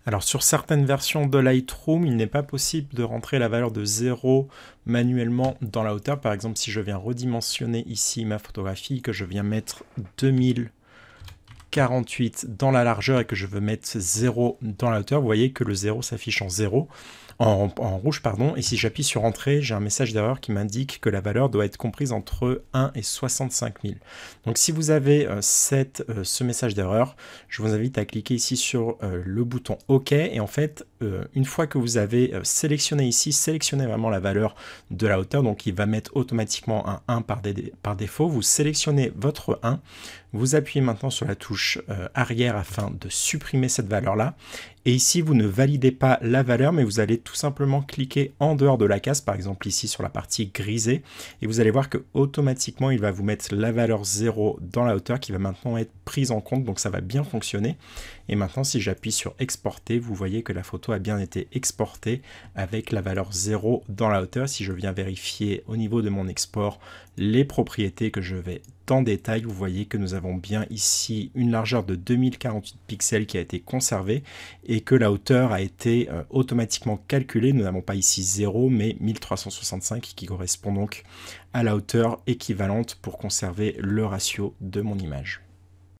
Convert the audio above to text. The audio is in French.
Alors sur certaines versions de Lightroom, il n'est pas possible de rentrer la valeur de 0 manuellement dans la hauteur. Par exemple, si je viens redimensionner ici ma photographie, que je viens mettre 2048 dans la largeur et que je veux mettre 0 dans la hauteur, vous voyez que le 0 s'affiche en 0. En rouge, pardon, et si j'appuie sur Entrée, j'ai un message d'erreur qui m'indique que la valeur doit être comprise entre 1 et 65 000. Donc si vous avez ce message d'erreur, je vous invite à cliquer ici sur le bouton OK, et en fait, une fois que vous avez sélectionné ici, sélectionnez vraiment la valeur de la hauteur, donc il va mettre automatiquement un 1 par défaut, vous sélectionnez votre 1, vous appuyez maintenant sur la touche arrière afin de supprimer cette valeur-là. Et ici, vous ne validez pas la valeur, mais vous allez tout simplement cliquer en dehors de la case, par exemple ici sur la partie grisée, et vous allez voir que automatiquement, il va vous mettre la valeur 0 dans la hauteur qui va maintenant être prise en compte, donc ça va bien fonctionner. Et maintenant, si j'appuie sur exporter, vous voyez que la photo a bien été exportée avec la valeur 0 dans la hauteur. Si je viens vérifier au niveau de mon export les propriétés que je vais en détail, vous voyez que nous avons bien ici une largeur de 2048 pixels qui a été conservée et que la hauteur a été automatiquement calculée. Nous n'avons pas ici 0 mais 1365 qui correspond donc à la hauteur équivalente pour conserver le ratio de mon image.